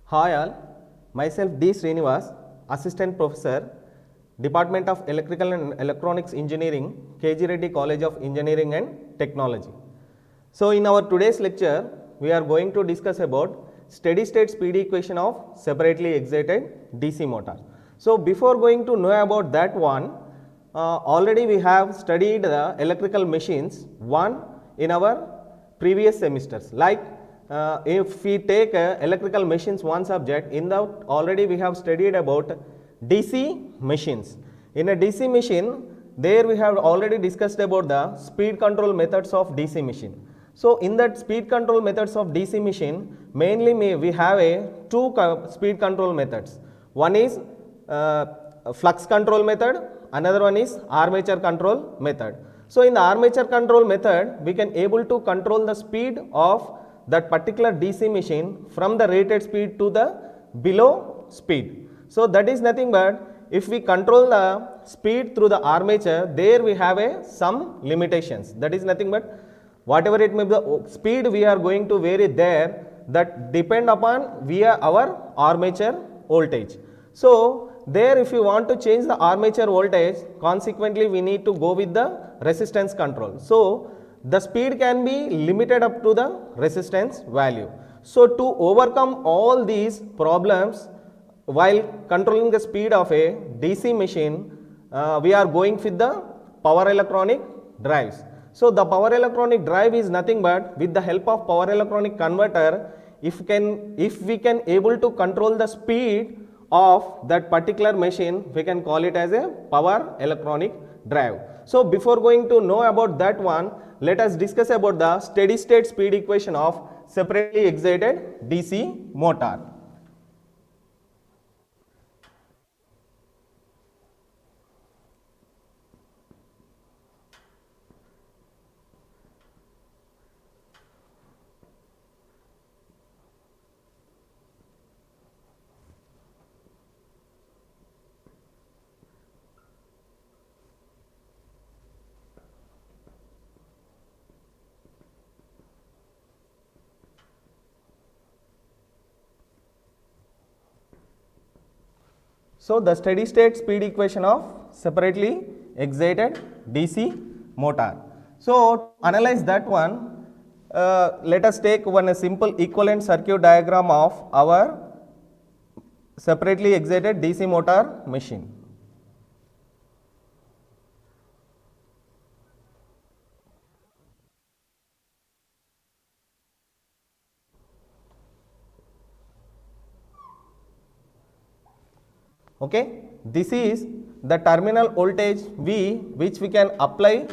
Hi all, myself D. Srinivas, Assistant Professor, Department of Electrical and Electronics Engineering, KG Reddy College of Engineering and Technology. So in our today's lecture, we are going to discuss about steady state speed equation of separately excited DC motor. So before going to know about that one, already we have studied the electrical machines one in our previous semesters. Like if we take electrical machines one subject, in that already we have studied about DC machines. In a DC machine, there we have already discussed about the speed control methods of DC machine. So in that speed control methods of DC machine, mainly we have two speed control methods. One is flux control method, another one is armature control method. So in the armature control method, we can able to control the speed of that particular DC machine from the rated speed to the below speed. So that is nothing but if we control the speed through the armature, there we have some limitations. That is nothing but whatever it may be the speed we are going to vary there, that depend upon via our armature voltage. So there if you want to change the armature voltage, consequently we need to go with the resistance control. So the speed can be limited up to the resistance value. So to overcome all these problems while controlling the speed of a DC machine, we are going with the power electronic drives. So the power electronic drive is nothing but with the help of power electronic converter, if we can able to control the speed of that particular machine, we can call it as a power electronic drive. So before going to know about that one, let us discuss about the steady state speed equation of separately excited DC motor. So the steady state speed equation of separately excited DC motor. So to analyze that one, let us take one simple equivalent circuit diagram of our separately excited DC motor machine. Okay, this is the terminal voltage V which we can apply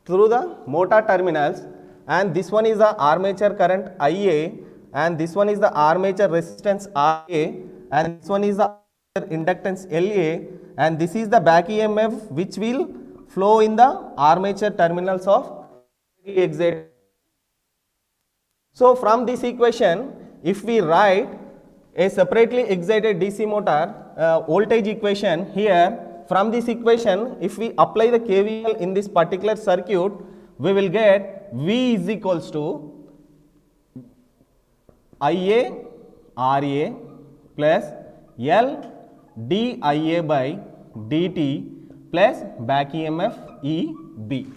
through the motor terminals, and this one is the armature current IA, and this one is the armature resistance RA, and this one is the inductance LA, and this is the back EMF which will flow in the armature terminals of excited. So from this equation, if we write a separately excited DC motor voltage equation here, from this equation if we apply the KVL in this particular circuit, we will get V is equals to IA RA plus L dIA by dt plus back EMF EB.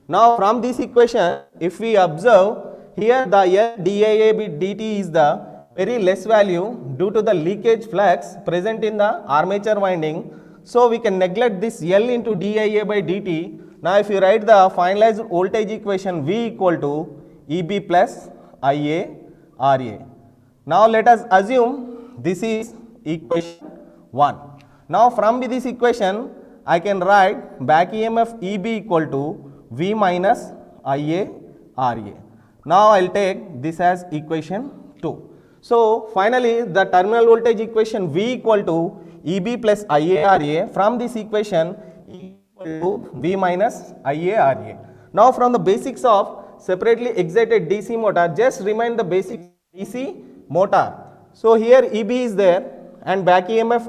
Now from this equation if we observe here, the L dIA by dt is the very less value due to the leakage flux present in the armature winding. So we can neglect this L into dIA by dt. Now if you write the finalized voltage equation, V equal to EB plus IA RA. Now let us assume this is equation 1. Now from this equation I can write back EMF EB equal to V minus IA RA. Now I will take this as equation 2. So finally the terminal voltage equation V equal to EB plus IARA, from this equation equal to V minus IARA. Now from the basics of separately excited DC motor, just remind the basics DC motor. So here EB is there and back EMF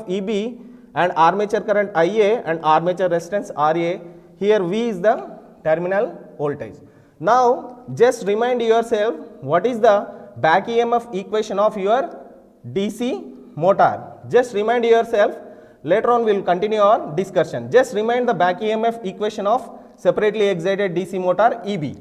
EB and armature current IA and armature resistance RA. Here V is the terminal voltage. Now just remind yourself what is the back EMF equation of your DC motor. Just remind yourself, later on we will continue our discussion. Just remind the back EMF equation of separately excited DC motor EB.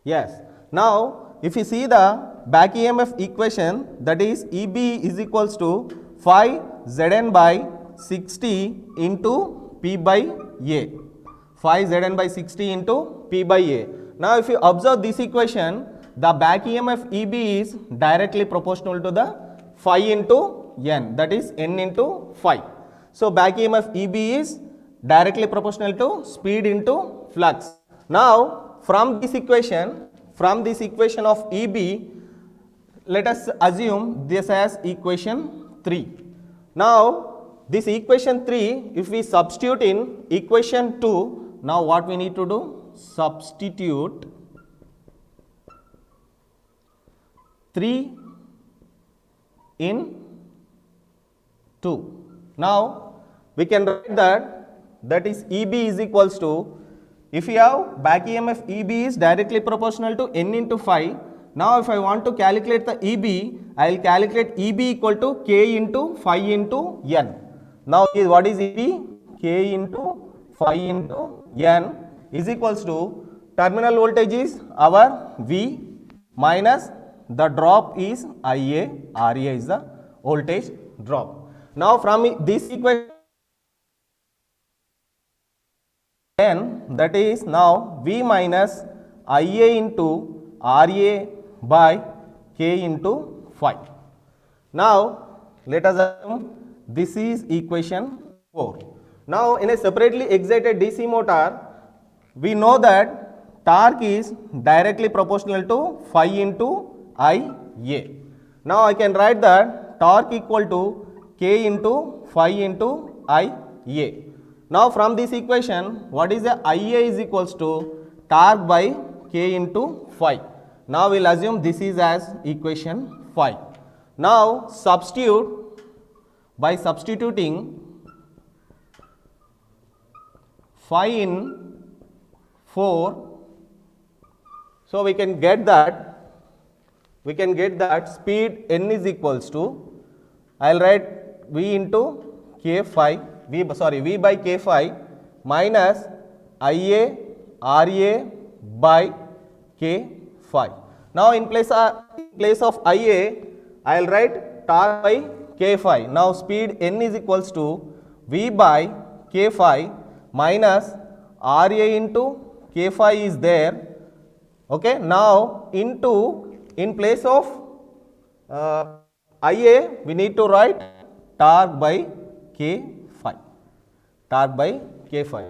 Yes. Now, if you see the back EMF equation, that is EB is equals to 5 Zn by 60 into P by A. 5 Zn by 60 into P by A. Now, if you observe this equation, the back EMF EB is directly proportional to the phi into N, that is N into phi. So, back EMF EB is directly proportional to speed into flux. Now, from this equation of EB, let us assume this as equation 3. Now, this equation 3, if we substitute in equation 2, now what we need to do? Substitute 3 in 2. Now, we can write that is EB is equals to, if you have back EMF EB is directly proportional to N into phi. Now, if I want to calculate the EB, I will calculate EB equal to K into phi into N. Now, what is EB? K into phi into N is equals to terminal voltage is our V minus the drop is IA, RA is the voltage drop. Now, from this equation, then that is now V minus IA into RA by K into phi. Now, let us assume this is equation 4. Now, in a separately excited DC motor, we know that torque is directly proportional to phi into IA. Now, I can write that torque equal to K into phi into IA. Now, from this equation, what is the IA is equals to torque by K into phi. Now, we will assume this is as equation 5. Now, by substituting phi in 4, so we can get that speed N is equals to, I will write V into K phi, V by K phi minus IA RA by K phi. Now, in place of IA, I will write torque by K phi. Now, speed N is equals to V by K phi minus RA into K phi is there. Okay. Now, in place of IA, we need to write torque by K phi. Torque by K phi.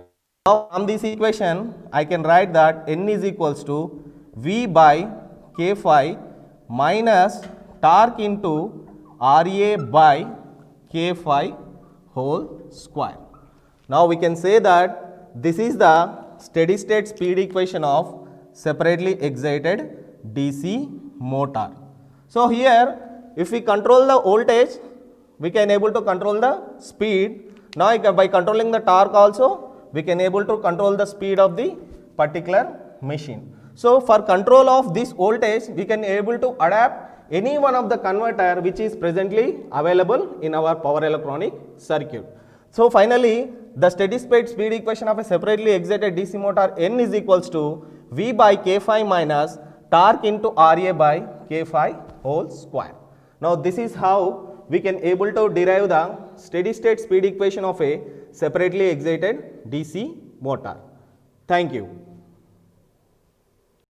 Now, from this equation, I can write that N is equals to V by K phi minus torque into RA by K phi whole square. Now, we can say that this is the steady state speed equation of separately excited DC motor. So, here if we control the voltage, we can able to control the speed. Now, by controlling the torque also, we can able to control the speed of the particular machine. So, for control of this voltage, we can able to adapt any one of the converter which is presently available in our power electronic circuit. So, finally, the steady state speed equation of a separately excited DC motor N is equals to V by K phi minus torque into RA by K phi whole square. Now, this is how we can able to derive the steady state speed equation of a separately excited DC motor. Thank you.